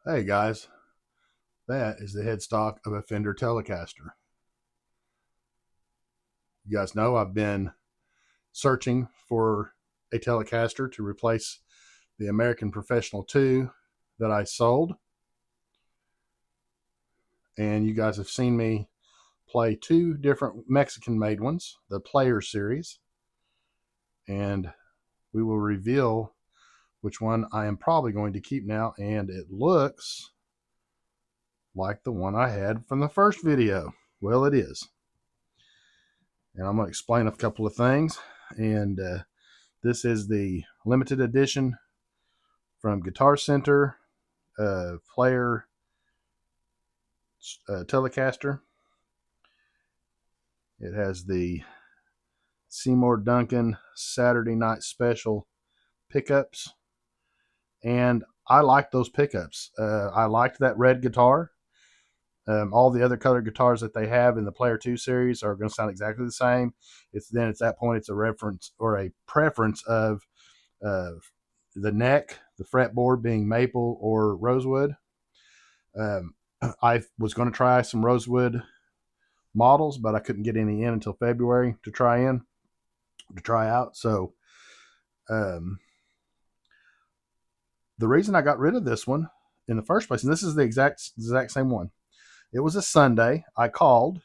Hey guys, that is the headstock of a Fender Telecaster. You guys know I've been searching for a Telecaster to replace the American Professional 2 that I sold. And you guys have seen me play two different Mexican made ones, the Player Series. And we will reveal which one I am probably going to keep now. And it looks like the one I had from the first video. Well, it is. And I'm going to explain a couple of things. And this is the limited edition from Guitar Center Player Telecaster. It has the Seymour Duncan Saturday Night Special pickups. And I like those pickups. I liked that red guitar. All the other color guitars that they have in the Player 2 series are going to sound exactly the same. It's that point, it's a reference or a preference of the neck, the fretboard being maple or rosewood. I was going to try some rosewood models, but I couldn't get any in until February to try out. So the reason I got rid of this one in the first place, and this is the exact same one. It was a Sunday. I called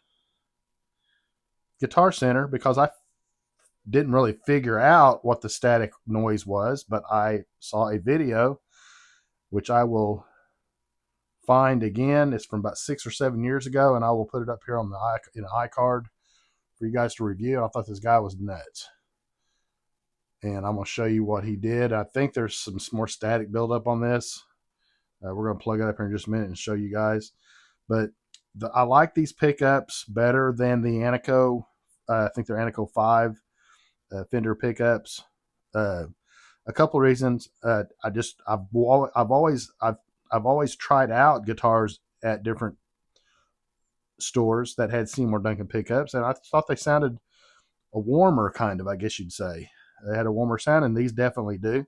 Guitar Center because I didn't really figure out what the static noise was, but I saw a video, which I will find again. It's from about 6 or 7 years ago, and I will put it up here on in an iCard for you guys to review. I thought this guy was nuts, and I'm going to show you what he did. I think there's some more static buildup on this. We're going to plug it up here in just a minute and show you guys. But I like these pickups better than the Anico. I think they're Anico 5 Fender pickups. A couple of reasons. I've always tried out guitars at different stores that had Seymour Duncan pickups, and I thought they sounded a warmer kind of, I guess you'd say. They had a warmer sound, and these definitely do.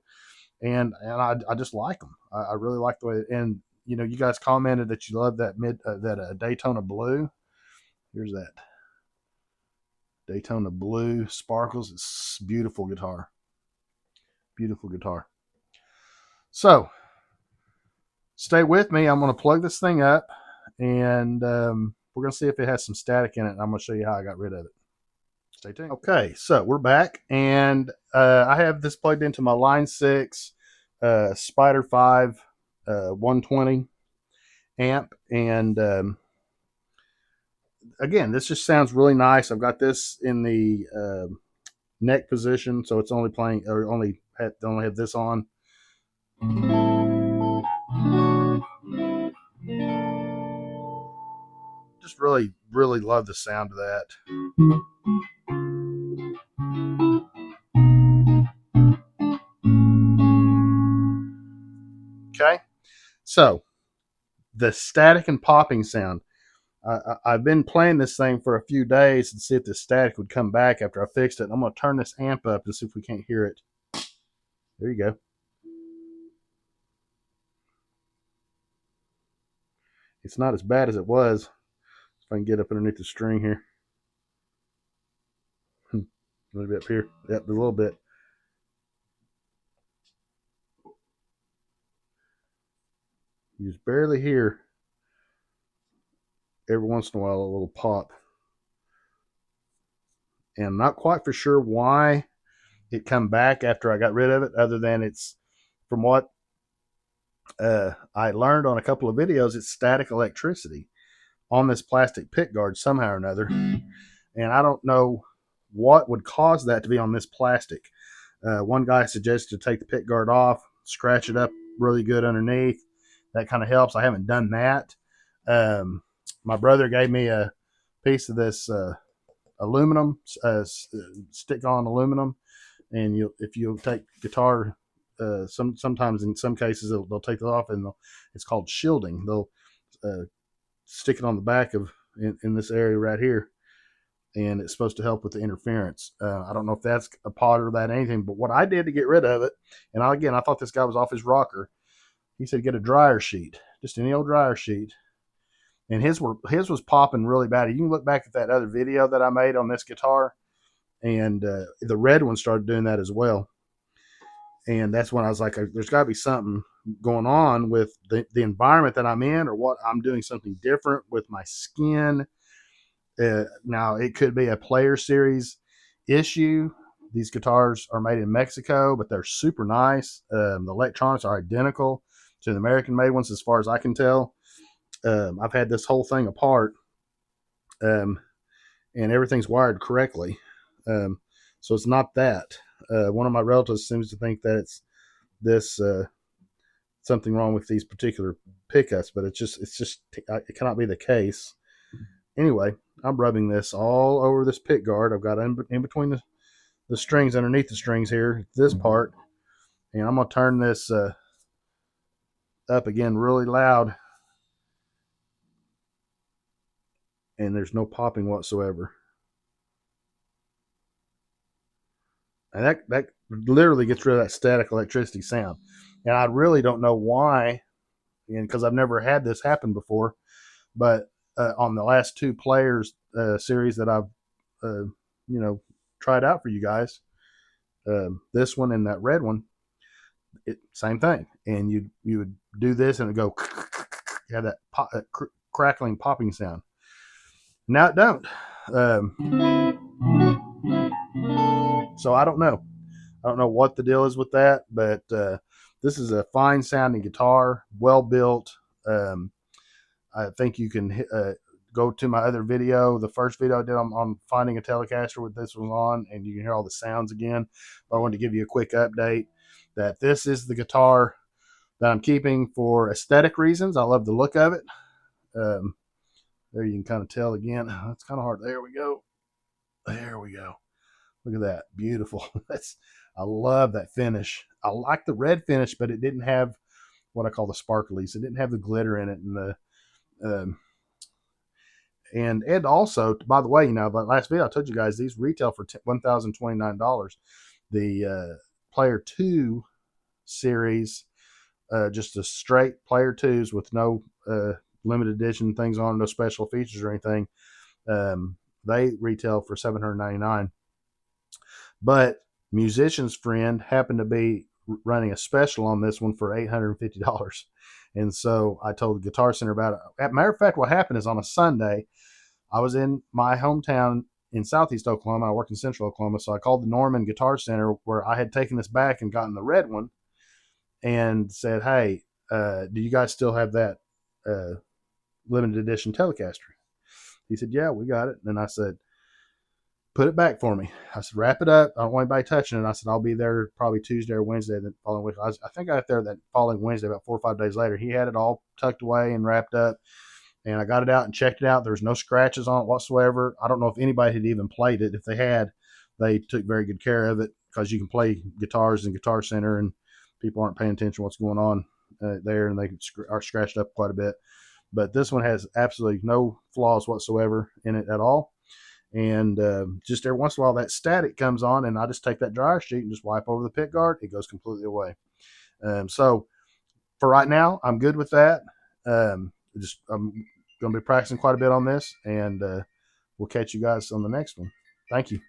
And I just like them. I really like the way. And you know, you guys commented that you love that Daytona blue. Here's that Daytona blue sparkles. It's beautiful guitar. Beautiful guitar. So stay with me. I'm going to plug this thing up, and we're going to see if it has some static in it. And I'm going to show you how I got rid of it. Stay tuned. Okay, so we're back, and I have this plugged into my Line 6 Spider 5 120 amp, and again, this just sounds really nice. I've got this in the neck position, so it's only playing, or only have this on. Just really love the sound of that. Okay, so the static and popping sound. I've been playing this thing for a few days to see if the static would come back after I fixed it. I'm going to turn this amp up to see if we can't hear it. There you go. It's not as bad as it was. If I can get up underneath the string here. A little bit up here. Yep, a little bit. You just barely hear, every once in a while, a little pop. And I'm not quite for sure why it come back after I got rid of it, other than it's, from what I learned on a couple of videos, it's static electricity on this plastic pick guard somehow or another. And I don't know what would cause that to be on this plastic. One guy suggested to take the pick guard off, scratch it up really good underneath. That kind of helps. I haven't done that. My brother gave me a piece of this aluminum, stick-on aluminum, and if you take guitar, sometimes in some cases they'll take it off, and it's called shielding. They'll stick it on the back of in this area right here, and it's supposed to help with the interference. I don't know if that's a part of that or anything, but what I did to get rid of it, and I thought this guy was off his rocker. He said get a dryer sheet, just any old dryer sheet. And his was popping really bad. You can look back at that other video that I made on this guitar, and the red one started doing that as well. And that's when I was like, there's got to be something going on with the environment that I'm in, or what I'm doing something different with my skin. Now, it could be a player series issue. These guitars are made in Mexico, but they're super nice. The electronics are identical to the American made ones, as far as I can tell. I've had this whole thing apart, and everything's wired correctly. So it's not that. One of my relatives seems to think that it's this something wrong with these particular pickups, but it's just it cannot be the case. Anyway, I'm rubbing this all over this pick guard. I've got in between the strings, underneath the strings here, this part, and I'm gonna turn this up again really loud, and there's no popping whatsoever. And that literally gets rid of that static electricity sound. And I really don't know why, and because I've never had this happen before, but on the last two players series that I've tried out for you guys, this one and that red one, same thing. And you would do this and it would go, you have that crackling popping sound. Now it don't. So I don't know. I don't know what the deal is with that, but this is a fine sounding guitar, well built. I think you can go to my other video, the first video I did on finding a Telecaster with this one on, and you can hear all the sounds again. But I wanted to give you a quick update that this is the guitar that I'm keeping for aesthetic reasons. I love the look of it. There you can kind of tell again. It's kind of hard. There we go. There we go. Look at that. Beautiful. I love that finish. I like the red finish, but it didn't have what I call the sparklies. It didn't have the glitter in it, and the and also, by the way, but last video I told you guys these retail for $1,029. The Player 2 series, just a straight Player 2s with no limited edition things on, no special features or anything. They retail for $799. But Musician's Friend happened to be running a special on this one for $850. And so I told the Guitar Center about it. As a matter of fact, what happened is on a Sunday, I was in my hometown in Southeast Oklahoma. I work in Central Oklahoma. So I called the Norman Guitar Center where I had taken this back and gotten the red one and said, hey, do you guys still have that limited edition Telecaster? He said, yeah, we got it. And I said, put it back for me. I said, wrap it up. I don't want anybody touching it. I said, I'll be there probably Tuesday or Wednesday the following week. I think I got there that following Wednesday, about 4 or 5 days later. He had it all tucked away and wrapped up. And I got it out and checked it out. There's no scratches on it whatsoever. I don't know if anybody had even played it. If they had, they took very good care of it, because you can play guitars in Guitar Center and people aren't paying attention to what's going on there, and they are scratched up quite a bit. But this one has absolutely no flaws whatsoever in it at all. And just every once in a while that static comes on, and I just take that dryer sheet and just wipe over the pick guard. It goes completely away. So for right now, I'm good with that. I'm going to be practicing quite a bit on this, and we'll catch you guys on the next one. Thank you.